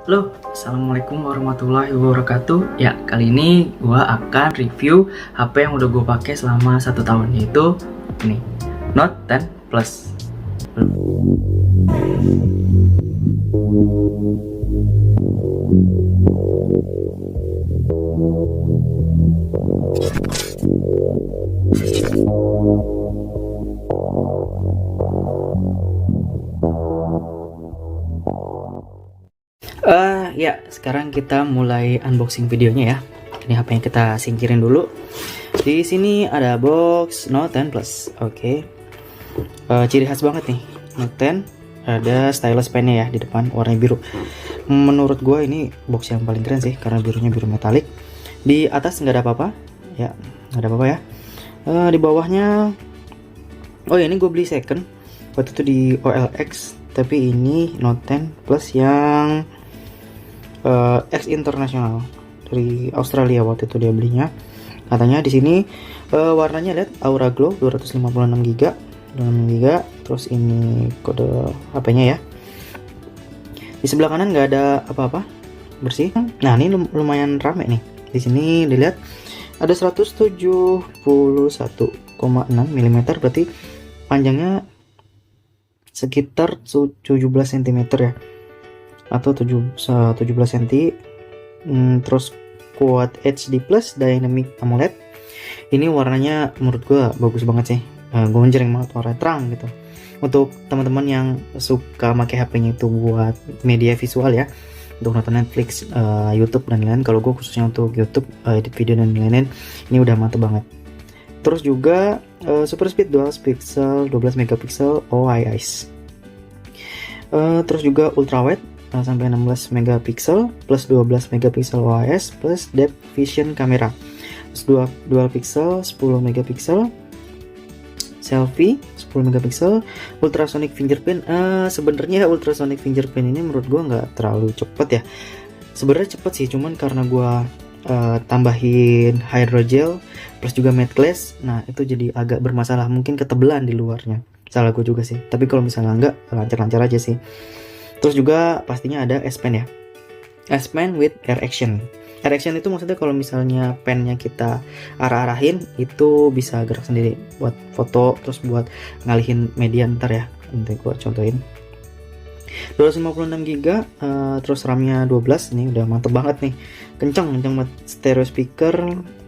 Halo, Assalamualaikum warahmatullahi wabarakatuh. Ya, kali ini gua akan review HP yang udah gue pakai selama 1 tahun, yaitu ini, Note 10 Plus. Ya, sekarang kita mulai unboxing videonya ya. Ini HP yang kita singkirin dulu. Di sini ada box Note 10 Plus. Oke. Ciri khas banget nih Note 10. Ada stylus pennya ya di depan warna biru. Menurut gue ini box yang paling keren sih karena birunya biru metalik. Di atas nggak ada apa-apa. Ya, nggak ada apa-apa ya. Di bawahnya, oh ya, ini gue beli second waktu itu di OLX. Tapi ini Note 10 Plus yang X internasional dari Australia waktu itu dia belinya. Katanya di sini warnanya lihat Aura Glow 256 GB, terus ini kode HP-nya ya. Di sebelah kanan nggak ada apa-apa, bersih. Nah, ini lumayan rame nih. Di sini dilihat ada 171,6 mm, berarti panjangnya sekitar 17 cm ya, atau 17 cm. Terus Quad HD Plus Dynamic AMOLED. Ini warnanya menurut gue bagus banget sih, gonjreng banget, warna terang gitu. Untuk teman-teman yang suka pakai HP-nya itu buat media visual ya, untuk nonton Netflix, YouTube dan lain-lain. Kalau gue khususnya untuk YouTube, edit video dan lain-lain, ini udah mantep banget. Terus juga Super Speed Dual Pixel 12 megapiksel OIS. Terus juga ultra wide sampai 16 megapiksel plus 12 megapiksel OIS plus depth vision kamera. Terus dual pixel 10 megapiksel, selfie 10 megapiksel, ultrasonic fingerprint. Sebenarnya ultrasonic fingerprint ini menurut gua nggak terlalu cepet ya. Sebenarnya cepet sih, cuman karena gua tambahin hydrogel plus juga matte glass, nah itu jadi agak bermasalah, mungkin ketebelan di luarnya. Salah gue juga sih, tapi kalau misalnya enggak, lancar-lancar aja sih. Terus juga pastinya ada S Pen ya, S Pen with air action. Air action itu maksudnya kalau misalnya pennya kita arah-arahin, itu bisa gerak sendiri buat foto, terus buat ngalihin media ntar ya. Nanti gue contohin. 256 GB, terus RAM-nya 12. Ini udah mantep banget nih, kenceng banget. Stereo speaker,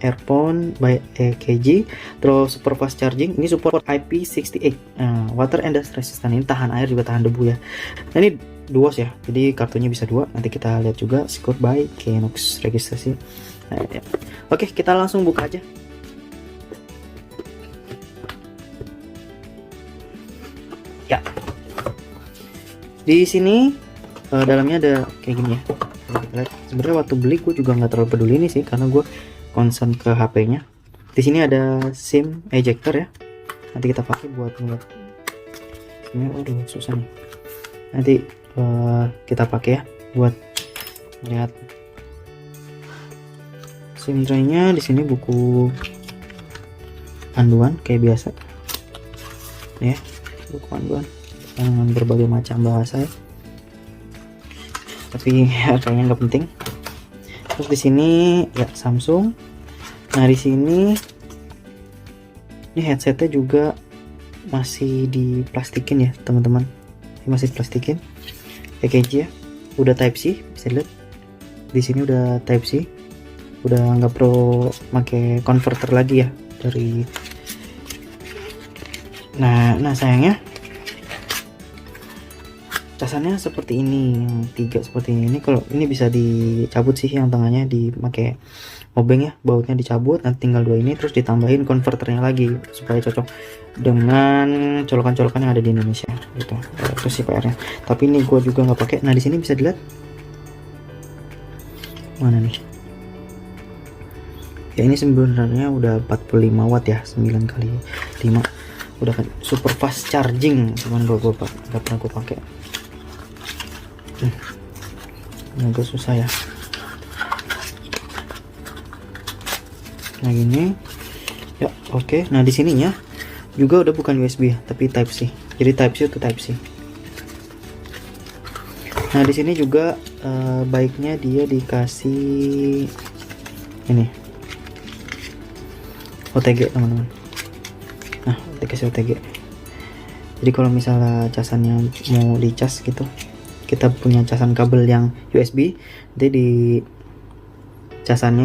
earphone by EKG, terus super fast charging. Ini support IP68, water and dust resistant. Ini tahan air juga tahan debu ya. Nah, ini duos ya, jadi kartunya bisa dua. Nanti kita lihat juga scored by Kenox registrasi. Nah, ya. Oke, kita langsung buka aja. Ya, di sini dalamnya ada kayak gini ya. Sebenarnya waktu beli gue juga nggak terlalu peduli ini sih, karena gue concern ke HP-nya. Di sini ada SIM ejector ya. Nanti kita pakai buat ngeliat. Ini aduh susah nih. Nanti kita pakai ya buat lihat SIM tray-nya. Di sini buku panduan kayak biasa. Ya, buku panduan dengan berbagai macam bahasa ya, tapi kayaknya nggak penting. Terus di sini ya Samsung. Nah, di sini ini headsetnya juga masih diplastikin ya teman-teman, ini masih diplastikin EKG ya. Udah Type C, bisa lihat di sini udah Type C, udah nggak perlu pakai converter lagi ya dari. Nah sayangnya casannya seperti ini, yang 3 seperti ini. Kalau ini bisa dicabut sih, yang tengahnya dipakai obeng ya, bautnya dicabut, nanti tinggal 2 ini, terus ditambahin konverternya lagi supaya cocok dengan colokan-colokan yang ada di Indonesia gitu. Terus sih PR-nya, tapi ini gue juga nggak pakai. Nah, di sini bisa dilihat mana nih ya, ini sebenarnya udah 45 watt ya, 9 kali 5, udah kan super fast charging. Cuman gue nggak pernah gue pakai. Ini agak susah ya. Nah, gini ya, oke. Nah, di sininya juga udah bukan USB ya, tapi Type C. Jadi Type C itu Type C. Nah di sini juga baiknya dia dikasih ini OTG teman-teman. Nah dikasih OTG. Jadi kalau misalnya casannya mau dicas gitu, kita punya casan kabel yang USB, jadi di casannya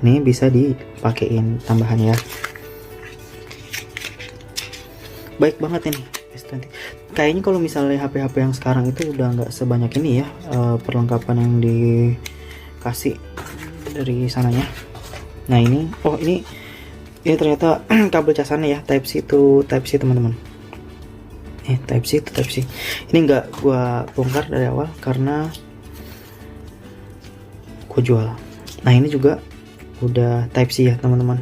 ini bisa dipakein tambahan ya. Baik banget ini S20. Kayaknya kalau misalnya HP-HP yang sekarang itu udah nggak sebanyak ini ya perlengkapan yang dikasih dari sananya. Nah ini, oh ini ternyata kabel casannya ya, Type C to Type C teman-teman. Type C to Type C. Ini nggak gua bongkar dari awal karena gua jual. Nah ini juga udah Type C ya teman-teman,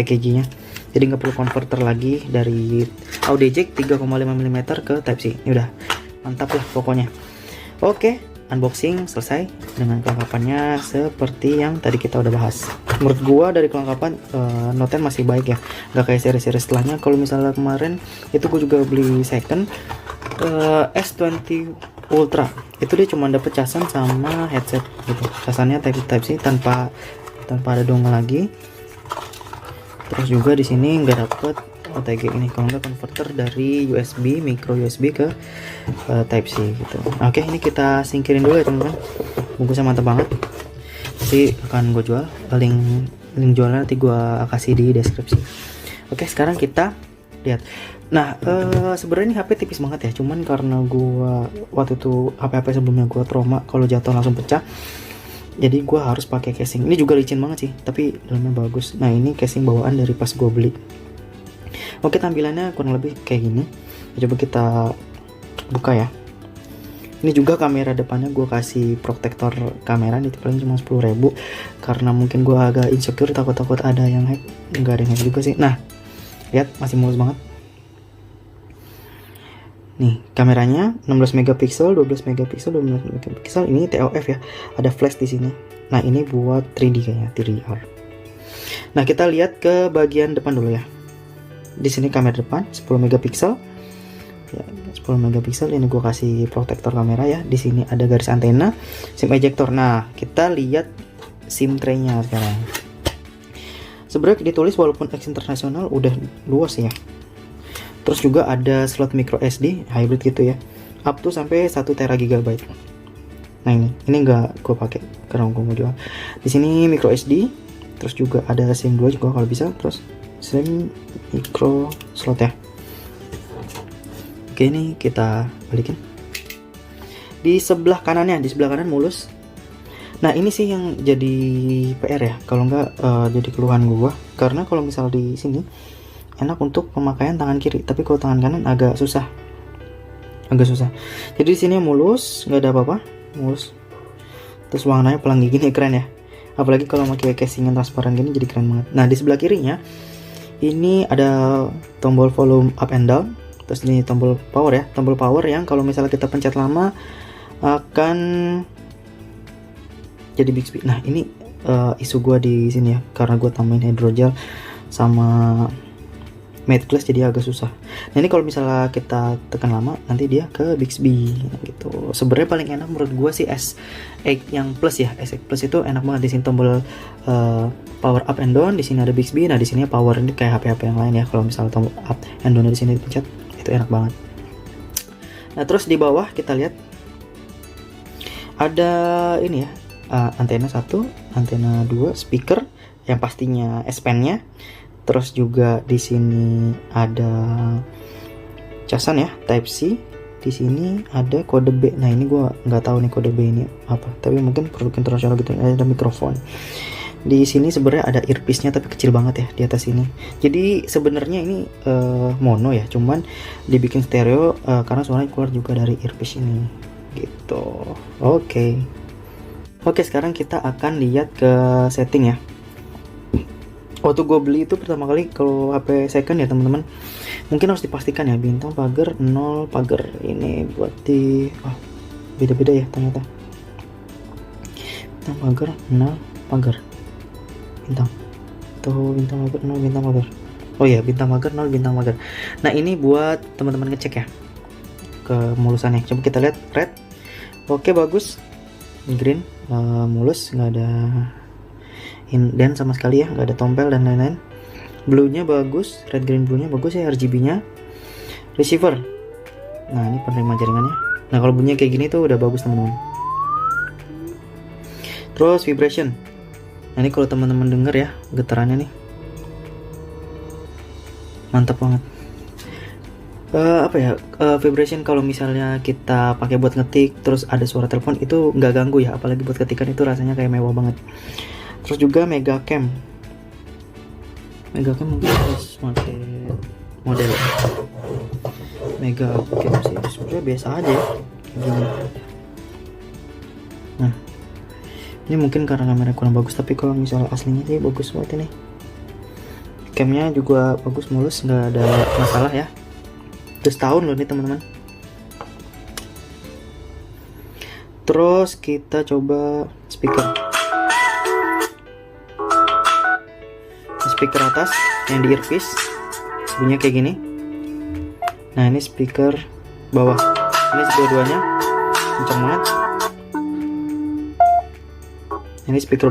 EKG nya. Jadi nggak perlu converter lagi dari audio jack 3,5 mm ke Type C. Ini udah mantap lah pokoknya. Oke, unboxing selesai dengan kelengkapannya seperti yang tadi kita udah bahas. Menurut gua dari kelengkapan Note 10 masih baik ya, nggak kayak seri-seri setelahnya. Kalau misalnya kemarin itu gua juga beli second S20 Ultra, itu dia cuma dapet casan sama headset gitu. Casannya Type C tanpa ada dongle lagi. Terus juga di sini nggak dapet OTG ini, kalau nggak konverter dari USB micro USB ke Type C gitu. Oke, ini kita singkirin dulu ya teman-teman. Bungkusnya mantap banget. Nanti akan gue jual, link jualnya nanti gue kasih di deskripsi. Oke, sekarang kita lihat. Nah sebenarnya ini HP tipis banget ya, cuman karena gue waktu itu HP sebelumnya gue trauma kalau jatuh langsung pecah, jadi gue harus pakai casing. Ini juga licin banget sih, tapi dalamnya bagus. Nah ini casing bawaan dari pas gue beli. Oke, tampilannya kurang lebih kayak gini. Coba kita buka ya. Ini juga kamera depannya gue kasih protektor kamera, di paling cuma 10.000 karena mungkin gue agak insecure, takut ada yang hack. Enggak ada yang hack juga sih. Nah lihat, masih mulus banget. Nih kameranya 16 megapiksel, 12 megapiksel, 12 megapiksel. Ini TOF ya, ada flash di sini. Nah ini buat 3D kayaknya, 3DR. Nah kita lihat ke bagian depan dulu ya. Di sini kamera depan 10 megapiksel. Ya, 10 megapiksel. Ini gue kasih protektor kamera ya. Di sini ada garis antena, SIM ejector. Nah kita lihat SIM tray-nya sekarang. Sebenarnya ditulis walaupun X internasional udah luas ya. Terus juga ada slot micro SD hybrid gitu ya, up to sampai 1 tera GB. Nah ini nggak gue pakai karena gue mau jual. Di sini micro SD, terus juga ada SIM 2 juga kalau bisa, terus SIM micro slot ya. Oke, ini kita balikin. Di sebelah kanannya, di sebelah kanan mulus. Nah ini sih yang jadi PR ya, kalau nggak jadi keluhan gue, karena kalau misal di sini enak untuk pemakaian tangan kiri, tapi kalau tangan kanan agak susah. Jadi di sini mulus, nggak ada apa-apa, mulus. Terus warnanya pelangi gini keren ya. Apalagi kalau pakai casing yang transparan gini jadi keren banget. Nah di sebelah kirinya ini ada tombol volume up and down. Terus ini tombol power ya, tombol power yang kalau misalnya kita pencet lama akan jadi Bixby. Nah ini isu gua di sini ya, karena gua tambahin hydrogel sama matte glass jadi agak susah. Nah ini kalau misalnya kita tekan lama nanti dia ke Bixby gitu. Sebenarnya paling enak menurut gue sih S8 yang plus ya. S8 plus itu enak banget. Di sini tombol power up and down, di sini ada Bixby. Nah di sini power, ini kayak HP-HP yang lain ya. Kalau misalnya tombol up and down di sini dipencet, itu enak banget. Nah terus di bawah kita lihat ada ini ya, antena 1, antena 2, speaker yang pastinya S Pen-nya. Terus juga di sini ada casan ya, Type C. Di sini ada kode B. Nah ini gua nggak tahu nih kode B ini apa, tapi mungkin produk internasional gitu. Ada mikrofon. Di sini sebenarnya ada earpiece-nya tapi kecil banget ya di atas ini. Jadi sebenarnya ini mono ya, cuman dibikin stereo karena suaranya keluar juga dari earpiece ini. Gitu. Oke, sekarang kita akan lihat ke setting ya. Waktu gue beli itu pertama kali kalau HP second ya teman-teman, mungkin harus dipastikan ya bintang pagar 0 pagar. Ini buat di beda-beda ya ternyata. Bintang pagar 0 pagar. Bintang pagar 0 bintang pagar. Oh ya, bintang pagar 0 bintang pagar. Nah ini buat teman-teman ngecek ya kemulusannya. Coba kita lihat red. Oke, bagus. Green, mulus, nggak ada indent sama sekali ya, nggak ada tompel dan lain-lain. Blue-nya bagus, red green blue-nya bagus ya, RGB-nya. Receiver, nah ini penerima jaringannya. Nah kalau bunyinya kayak gini tuh udah bagus teman-teman. Terus vibration, nah ini kalau teman-teman denger ya getarannya nih, mantap banget. Vibration kalau misalnya kita pakai buat ngetik terus ada suara telepon itu nggak ganggu ya, apalagi buat ketikan itu rasanya kayak mewah banget. Terus juga mega cam mungkin harus pakai model mega cam sih, sebenarnya biasa aja ya gini. Nah ini mungkin karena kamera kurang bagus, tapi kalau misalnya aslinya sih bagus banget ini. Camnya juga bagus, mulus, nggak ada masalah ya. Terus tahun loh nih teman-teman. Terus kita coba speaker atas yang di earpiece, bunyinya kayak gini. Nah ini speaker bawah, ini dua-duanya kencang banget. Ini speaker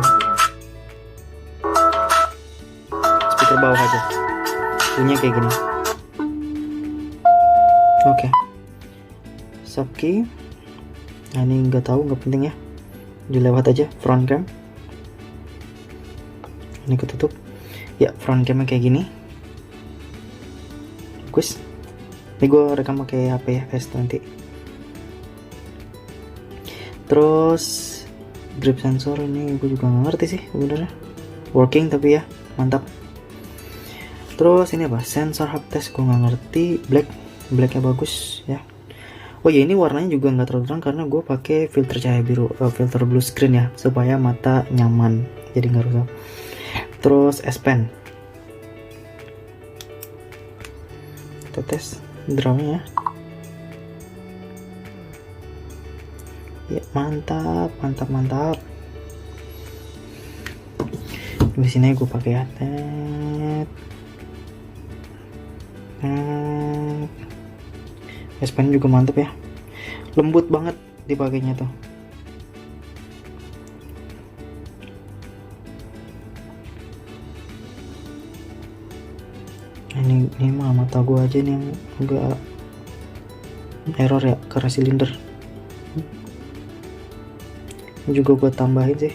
bawah aja, bunyinya kayak gini. Oke. Subkey, nah ini nggak tahu, nggak penting ya, dilewat aja. Front cam, ini ketutup ya, front camnya kayak gini. Bagus. Ini gue rekam pakai HP ya S20. Terus grip sensor ini gue juga nggak ngerti sih sebenarnya, working tapi ya mantap. Terus ini apa, sensor hub test gue nggak ngerti. Blacknya bagus ya. Oh ya, ini warnanya juga nggak terlalu terang karena gue pakai filter cahaya biru, filter blue screen ya, supaya mata nyaman, jadi nggak rusak. Terus S Pen, kita tes drumnya ya, mantap. Di sini gue pakai headset. S Pen juga mantap ya, lembut banget dipakainya tuh. Ini mah mata gua aja nih yang agak error ya karena silinder. Ini juga gua tambahin sih,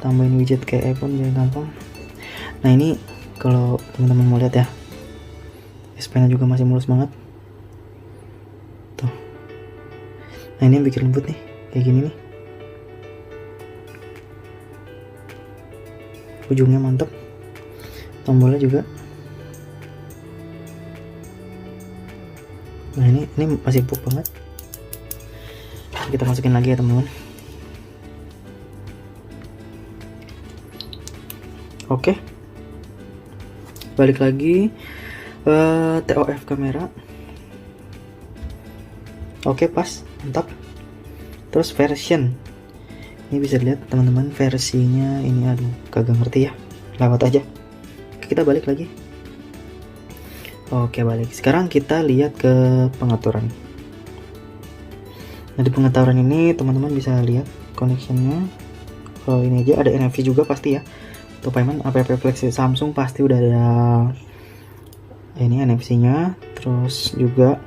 tambahin widget kayak iPhone biar gampang. Nah ini kalau teman-teman mau lihat ya, S Pen juga masih mulus banget tuh. Nah ini yang bikin lembut nih, kayak gini nih, ujungnya mantep, tombolnya juga. Nah ini masih empuk banget. Kita masukin lagi ya teman-teman. Oke, balik lagi TOF kamera. Oke, pas, mantap. Terus version, ini bisa lihat teman-teman versinya ini, aduh kagak ngerti ya, lewat aja. Kita balik lagi. Oke, balik. Sekarang kita lihat ke pengaturan. Nah di pengaturan ini teman-teman bisa lihat connectionnya. Kalau ini aja ada NFC juga pasti ya. Untuk payment app Flexi Samsung pasti udah ada ini NFC-nya. Terus juga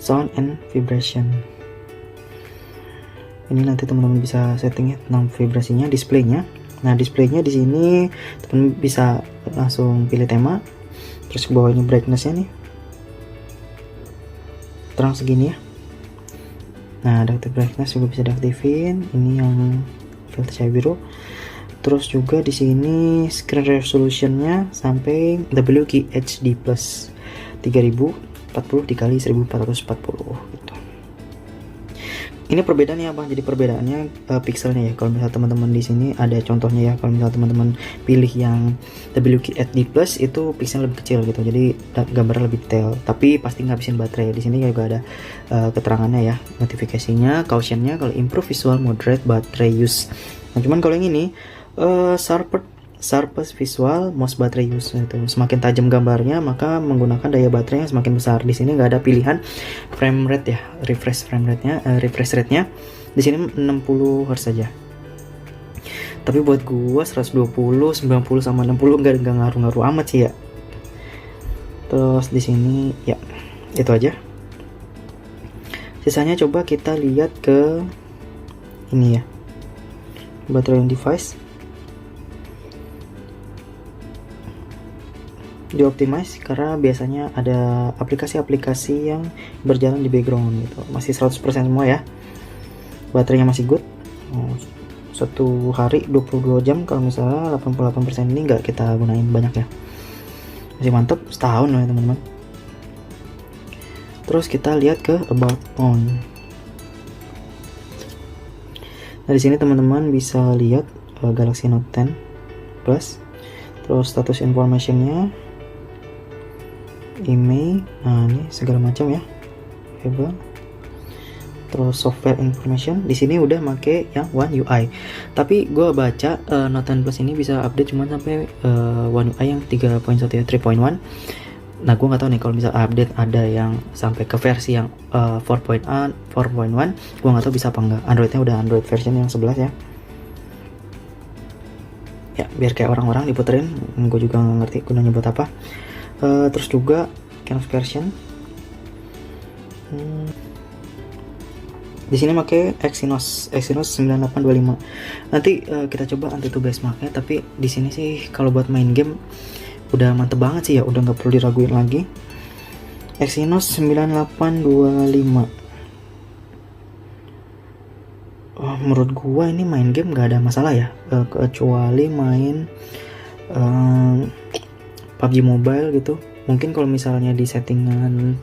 sound and vibration. Ini nanti teman-teman bisa setting ya tentang vibrasinya, displaynya. Nah displaynya di sini teman bisa langsung pilih tema. Terus ke bawah ini brightness-nya nih, terang segini ya. Nah adaptive brightness juga bisa diaktifin. Ini yang filter cahaya biru. Terus juga di sini screen resolution-nya sampai WQHD plus 3040 dikali 1440 gitu. Ini perbedaannya apa? Jadi perbedaannya pixelnya ya. Kalau misalnya teman-teman di sini ada contohnya ya. Kalau misalnya teman-teman pilih yang WQHD plus itu pixelnya lebih kecil gitu. Jadi gambarnya lebih detail. Tapi pasti ngabisin baterai. Di sini juga ada keterangannya ya, notifikasinya, cautionnya. Kalau improve visual moderate battery use. Nah cuman kalau yang ini sharper sharpest visual, most battery use. Itu semakin tajam gambarnya, maka menggunakan daya baterai yang semakin besar. Di sini nggak ada pilihan frame rate ya, refresh rate-nya. Di sini 60 Hz saja. Tapi buat gua 120, 90 sama 60 nggak ngaruh-ngaruh amat sih ya. Terus di sini ya itu aja. Sisanya coba kita lihat ke ini ya, baterai on device. Di optimize karena biasanya ada aplikasi-aplikasi yang berjalan di background gitu. Masih 100% semua ya. Baterainya masih good. Satu hari 22 jam, kalau misalnya 88% ini nggak kita gunain banyak ya. Masih mantap, setahun ya teman-teman. Terus kita lihat ke about phone. Nah, di sini teman-teman bisa lihat Galaxy Note 10 Plus. Terus status informationnya, email, nah ini segala macam ya, hebat. Terus software information, di sini udah make yang One UI. Tapi gue baca Note 10 Plus ini bisa update cuma sampai One UI yang 3.1 ya, 3.1. Nah gue nggak tahu nih kalau bisa update ada yang sampai ke versi yang 4.1. Gue nggak tahu bisa apa enggak. Androidnya udah Android version yang 11 ya. Ya biar kayak orang-orang diputerin, gue juga nggak ngerti gunanya buat apa. Terus juga Canon version. Di sini pakai Exynos 9825. Nanti kita coba Antutu benchmarknya. Tapi di sini sih kalau buat main game udah mantep banget sih ya, udah nggak perlu diraguin lagi. Exynos 9825. Menurut gua ini main game nggak ada masalah ya, kecuali main PUBG Mobile gitu. Mungkin kalau misalnya di settingan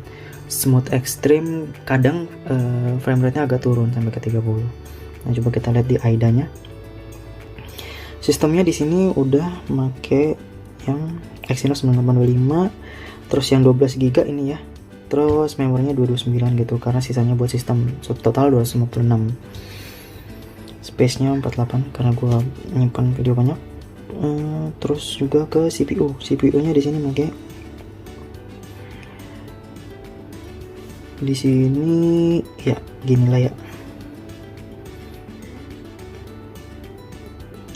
smooth extreme kadang frame rate-nya agak turun sampai ke 30. Nah, coba kita lihat di AIDA-nya. Sistemnya di sini udah make yang Exynos 9825, terus yang 12 GB ini ya. Terus memorinya 229 gitu, karena sisanya buat sistem total 256. Space-nya 48 karena gua nyimpan video banyak. Terus juga ke CPU-nya di sini pakai di sini ya gini lah ya,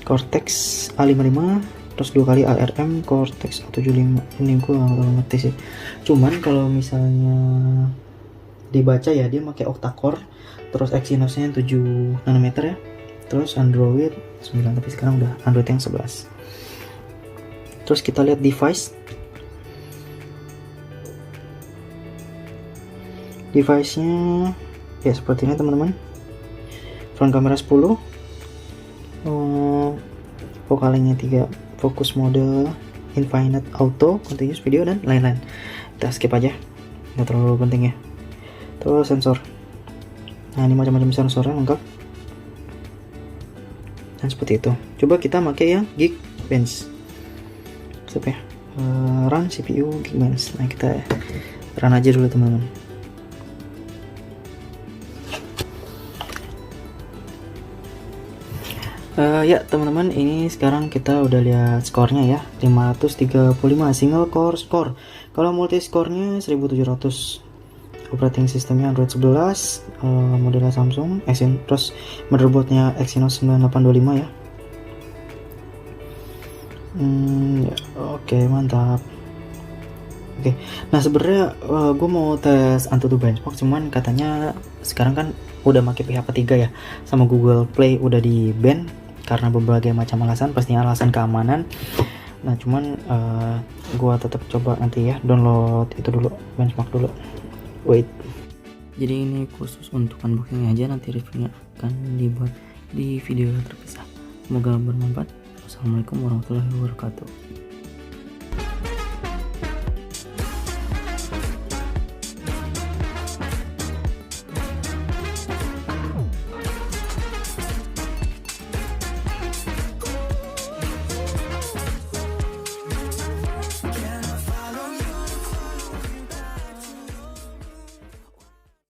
Cortex A55 terus 2 kali ARM Cortex A75. Ini gua nggak ngerti sih, cuman kalau misalnya dibaca ya dia pakai octa-core, terus Exynos-nya 7 nanometer ya, terus Android 9, tapi sekarang udah Android yang 11. Terus kita lihat device-nya ya seperti ini teman-teman. Front kamera 10, vokalnya 3, fokus mode infinite auto, continuous video dan lain-lain. Kita skip aja, nggak terlalu penting ya. Terus sensor, nah ini macam-macam sensornya lengkap dan seperti itu. Coba kita pakai yang Geekbench ya, run CPU Geekbench. Nah kita run aja dulu teman-teman. Ya teman-teman, ini sekarang kita udah lihat skornya ya, 535 single core score. Kalau multi skornya 1700. Operating sistemnya Android 11, modelnya Samsung, terus motherboardnya Exynos 9825 ya. Oke, mantap. Oke, nah sebenarnya gue mau tes Antutu benchmark, cuman katanya sekarang kan udah pakai pihak ketiga ya, sama Google Play udah di ban karena berbagai macam alasan, pastinya alasan keamanan. Nah cuman gue tetap coba nanti ya download itu dulu, benchmark dulu. Wait. Jadi ini khusus untuk unboxing aja, nanti reviewnya akan dibuat di video terpisah. Semoga bermanfaat. Wassalamualaikum warahmatullahi wabarakatuh.